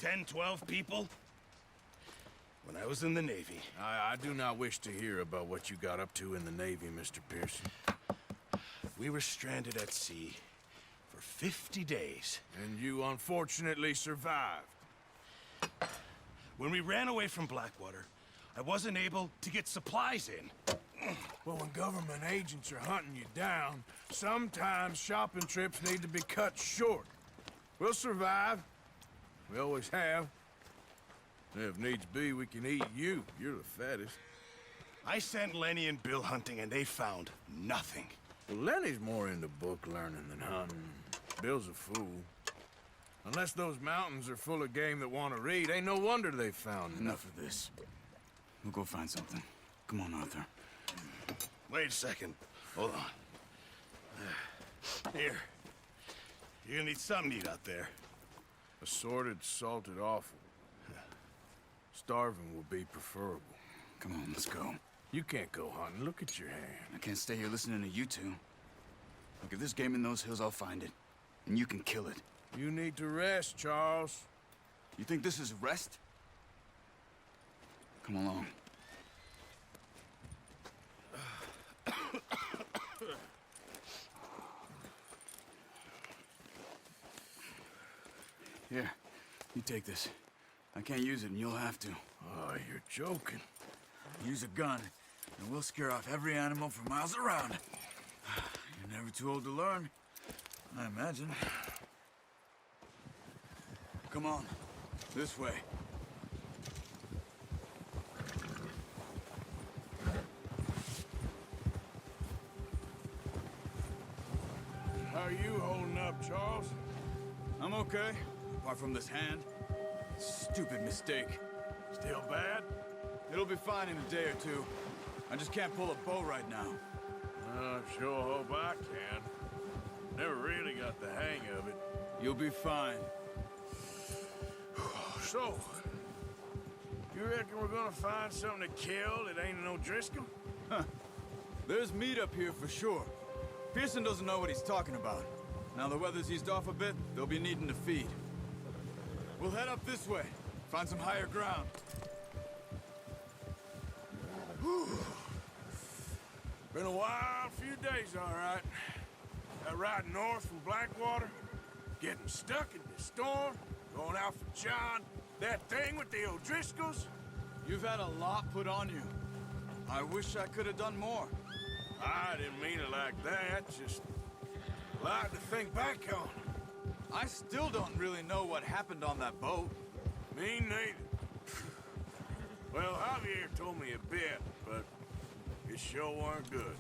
10, 12 people? When I was in the Navy. I do not wish to hear about what you got up to in the Navy, Mr. Pearson. We were stranded at sea for 50 days. And you unfortunately survived. When we ran away from Blackwater, I wasn't able to get supplies in. Well, when government agents are hunting you down, sometimes shopping trips need to be cut short. We'll survive. We always have. If needs be, we can eat you. You're the fattest. I sent Lenny and Bill hunting, and they found nothing. Well, Lenny's more into book learning than hunting. Bill's a fool. Unless those mountains are full of game that want to read, ain't no wonder they found Enough of this. We'll go find something. Come on, Arthur. Wait a second. Hold on. Here. You're gonna need something to eat out there. Assorted, salted offal. Starving will be preferable. Come on, let's go. You can't go hunting. Look at your hand. I can't stay here listening to you two. Look, if there's game in those hills, I'll find it. And you can kill it. You need to rest, Charles. You think this is rest? Come along. Here, you take this. I can't use it, and you'll have to. Oh, you're joking. Use a gun, and we'll scare off every animal for miles around. You're never too old to learn, I imagine. Come on, this way. How are you holding up, Charles? I'm okay, apart from this hand. Stupid mistake. Still bad? It'll be fine in a day or two. I just can't pull a bow right now. I sure hope I can. Never really got the hang of it. You'll be fine. So, you reckon we're gonna find something to kill that ain't no Driscoll? Huh. There's meat up here for sure. Pearson doesn't know what he's talking about. Now the weather's eased off a bit, they'll be needing to feed. We'll head up this way, find some higher ground. Been a wild few days, all right. That ride north from Blackwater, getting stuck in the storm, going out for John, that thing with the O'Driscolls. You've had a lot put on you. I wish I could have done more. I didn't mean it like that, just a lot to think back on. I still don't really know what happened on that boat. Me neither. Well, Javier told me a bit, but it sure weren't good.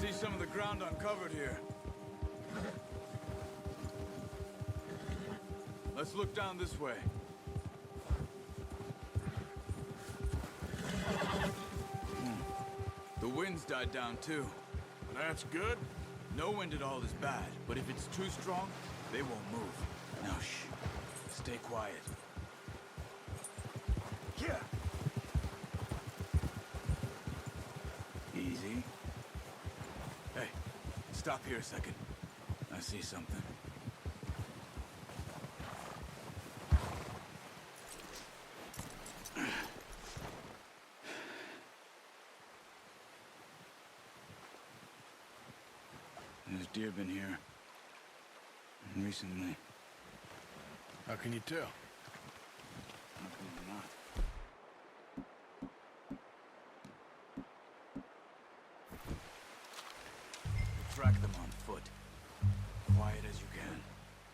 See some of the ground uncovered here. Let's look down this way. The wind's died down too. That's good. No wind at all is bad, but if it's too strong, they won't move. Now shh. Stay quiet. Yeah. Easy. Hey, stop here a second. I see something. There's deer been here. Recently. How can you tell? How come they're not? Track them on foot. Quiet as you can.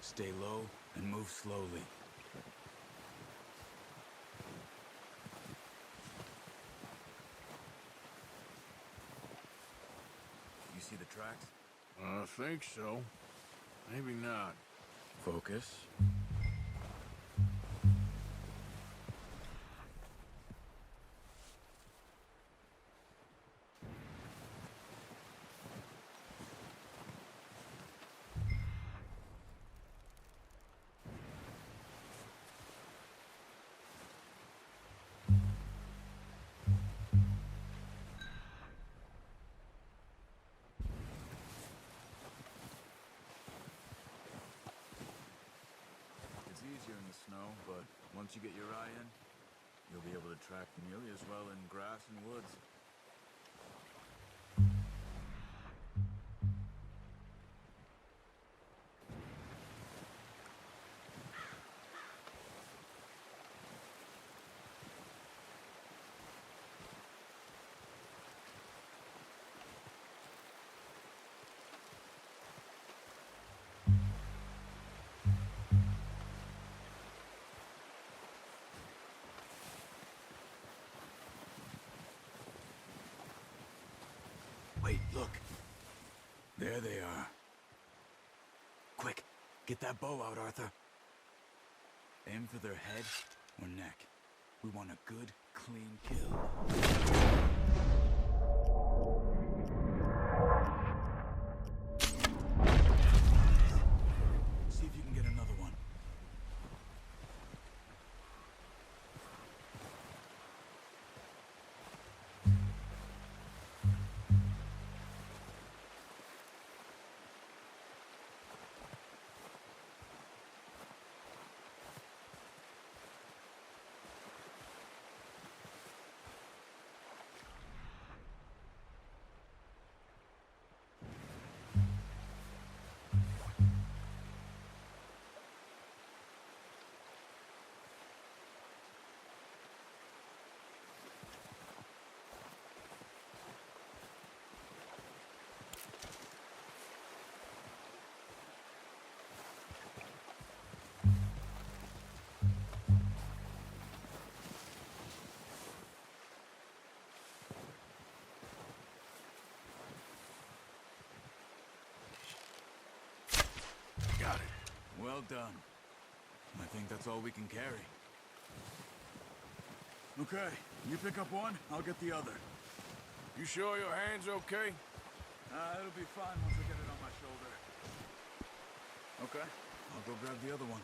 Stay low and move slowly. You see the tracks? I think so. Maybe not. Focus. It's easier in the snow, but once you get your eye in, you'll be able to track nearly as well in grass and woods. Wait, look. There they are. Quick, get that bow out, Arthur. Aim for their head or neck. We want a good, clean kill. See if you can get another one. Got it. Well done. I think that's all we can carry. Okay, you pick up one, I'll get the other. You sure your hand's okay? It'll be fine once I get it on my shoulder. Okay, I'll go grab the other one.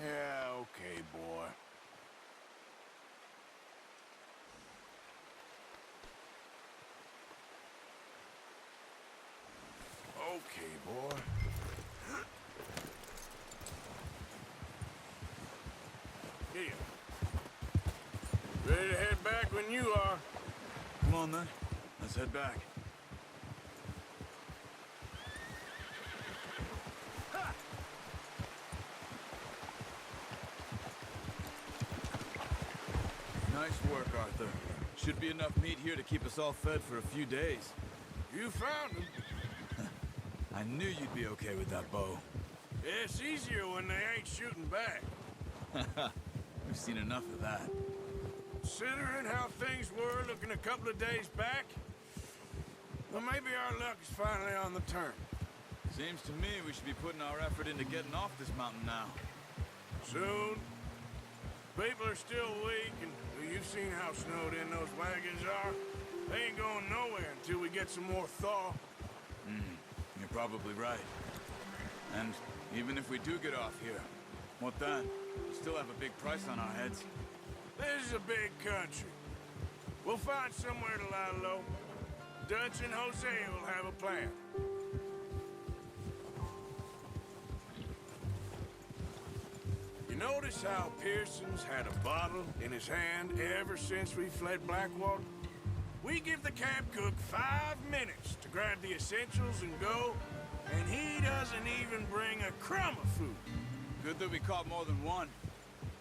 Yeah, okay, boy. Okay, boy. Here. Ready to head back when you are. Come on then, let's head back. Nice work, Arthur. Should be enough meat here to keep us all fed for a few days. You found him. I knew you'd be okay with that bow. It's easier when they ain't shooting back. We've seen enough of that. Considering how things were looking a couple of days back, well, maybe our luck is finally on the turn. Seems to me we should be putting our effort into getting off this mountain now. Soon. People are still weak, and well, you've seen how snowed in those wagons are. They ain't going nowhere until we get some more thaw. You're probably right. And even if we do get off here, what then? We still have a big price on our heads. This is a big country. We'll find somewhere to lie low. Dutch and Hosea will have a plan. You notice how Pearson's had a bottle in his hand ever since we fled Blackwater? We give the camp cook 5 minutes to grab the essentials and go, and he doesn't even bring a crumb of food. Good that we caught more than one.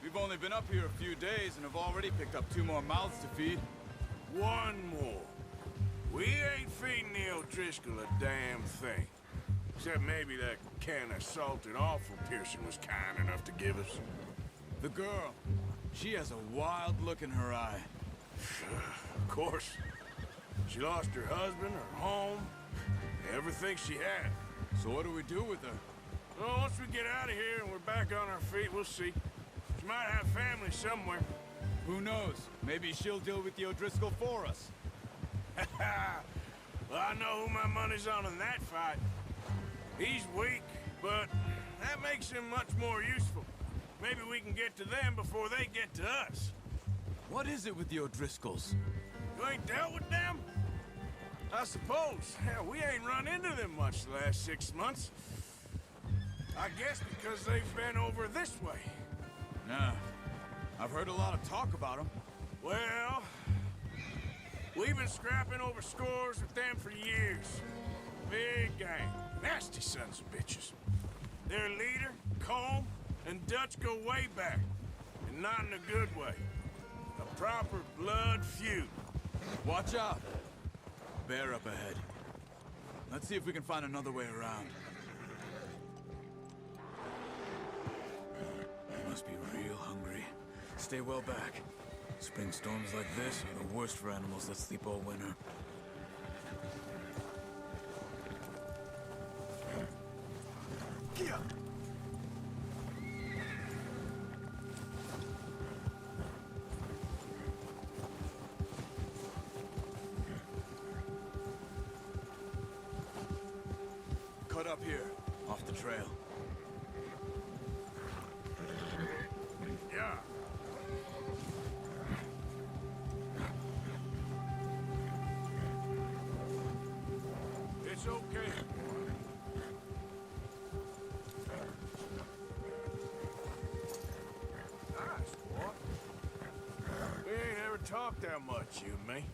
We've only been up here a few days and have already picked up 2 more mouths to feed. 1 more. We ain't feeding the O'Driscoll a damn thing. Except maybe that can of salted offal Pearson was kind enough to give us. The girl, she has a wild look in her eye. Of course. She lost her husband, her home, everything she had. So what do we do with her? Well, once we get out of here and we're back on our feet, we'll see. She might have family somewhere. Who knows? Maybe she'll deal with the O'Driscoll for us. Well, I know who my money's on in that fight. He's weak, but that makes him much more useful. Maybe we can get to them before they get to us. What is it with the O'Driscolls? You ain't dealt with them? I suppose. Hell, we ain't run into them much the last 6 months. I guess because they've been over this way. Nah. I've heard a lot of talk about them. Well, we've been scrapping over scores with them for years. Big gang. Nasty sons of bitches. Their leader, Combe, and Dutch go way back. And not in a good way. A proper blood feud. Watch out. Bear up ahead. Let's see if we can find another way around. You must be real hungry. Stay well back. Spring storms like this are the worst for animals that sleep all winter. Cut up here, off the trail. Yeah. It's okay. Nice, boy. We ain't ever talked that much, you and me.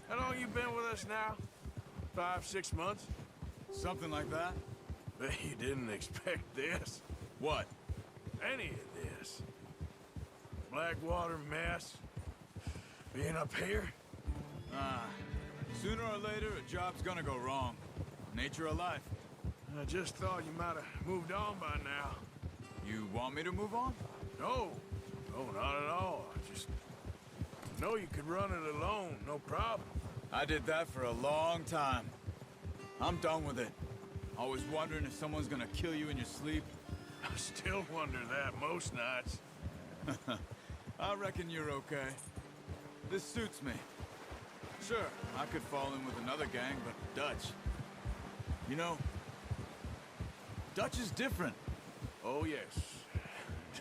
How long you been with us now? 5, 6 months? Something like that? Bet you didn't expect this. What? Any of this. Blackwater mess. Being up here? Sooner or later, a job's gonna go wrong. Nature of life. I just thought you might have moved on by now. You want me to move on? No. No, not at all. I just know you could run it alone, no problem. I did that for a long time. I'm done with it. Always wondering if someone's gonna kill you in your sleep. I still wonder that most nights. I reckon you're okay. This suits me. Sure, I could fall in with another gang, but Dutch... You know, Dutch is different. Oh, yes.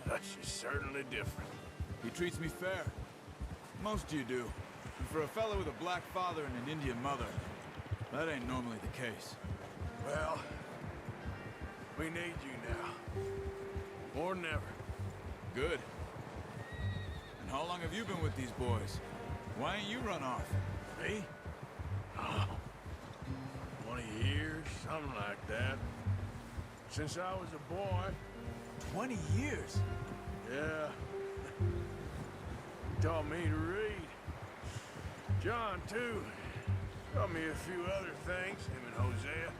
Dutch is certainly different. He treats me fair. Most of you do. And for a fellow with a black father and an Indian mother, that ain't normally the case. Well, we need you now. More than ever. Good. And how long have you been with these boys? Why ain't you run off? Me? Oh, 20 years, something like that. Since I was a boy. 20 years? Yeah. He taught me to read. John, too. Taught me a few other things, him and Hosea.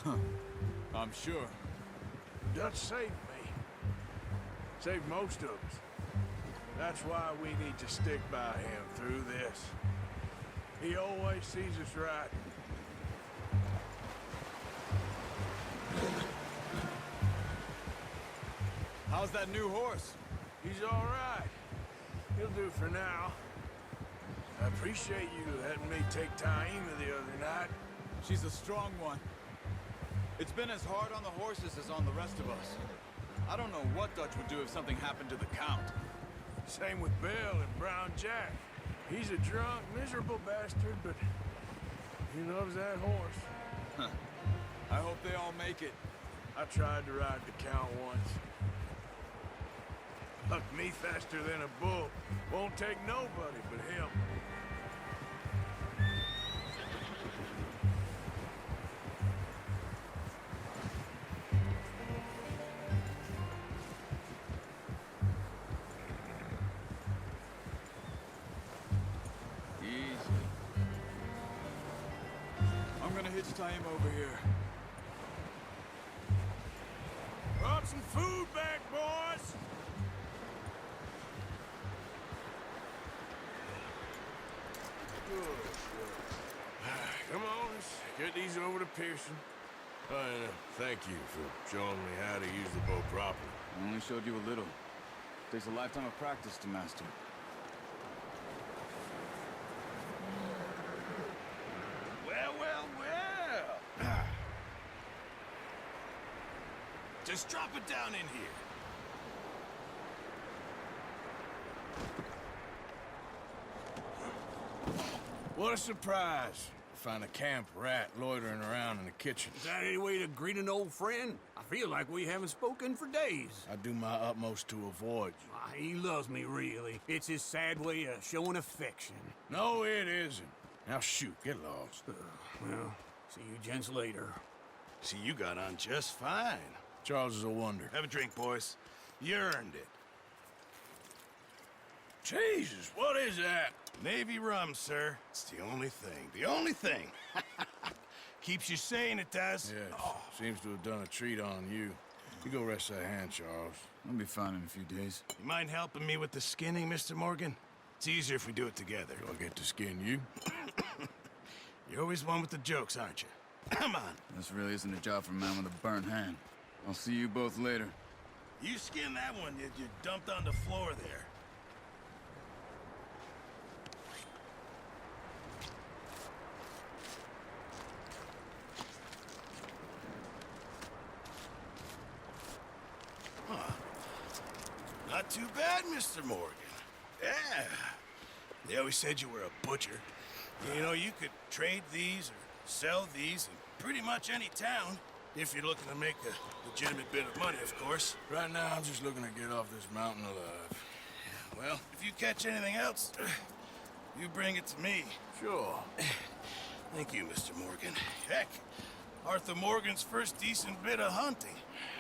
Huh. I'm sure. Dutch saved me. Saved most of us. That's why we need to stick by him through this. He always sees us right. How's that new horse? He's all right. He'll do for now. I appreciate you letting me take Taima the other night. She's a strong one. It's been as hard on the horses as on the rest of us. I don't know what Dutch would do if something happened to the Count. Same with Bill and Brown Jack. He's a drunk, miserable bastard, but he loves that horse. Huh. I hope they all make it. I tried to ride the Count once. Bucked me faster than a bull. Won't take nobody but him. Easy. I'm gonna hitch tie him over here. Brought some food back, boys! Come on, let's get these over to Pearson. And thank you for showing me how to use the bow properly. I only showed you a little. Takes a lifetime of practice to master. Well. Just drop it down in here. What a surprise. Find a camp rat loitering around in the kitchen. Is that any way to greet an old friend? I feel like we haven't spoken for days. I do my utmost to avoid you. He loves me, really. It's his sad way of showing affection. No, it isn't. Now shoot, get lost. Well, see you gents later. See, you got on just fine. Charles is a wonder. Have a drink, boys. You earned it. Jesus, what is that? Navy rum, sir. It's the only thing. The only thing. Keeps you sane, it does. Yes, seems to have done a treat on you. You go rest that hand, Charles. I'll be fine in a few days. You mind helping me with the skinning, Mr. Morgan? It's easier if we do it together. Do I get to skin you? You're always one with the jokes, aren't you? Come on. This really isn't a job for a man with a burnt hand. I'll see you both later. You skin that one you dumped on the floor there. Not too bad, Mr. Morgan. Yeah. They always said you were a butcher. You know, you could trade these or sell these in pretty much any town, if you're looking to make a legitimate bit of money, of course. Right now, I'm just looking to get off this mountain alive. Well, if you catch anything else, you bring it to me. Sure. Thank you, Mr. Morgan. Heck, Arthur Morgan's first decent bit of hunting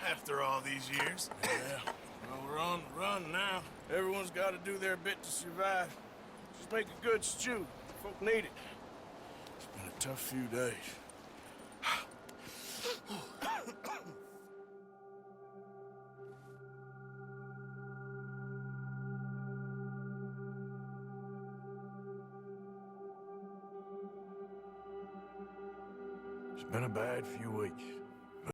after all these years. Yeah. Well, we're on the run now. Everyone's got to do their bit to survive. Just make a good stew. Folk need it. It's been a tough few days. It's been a bad few weeks.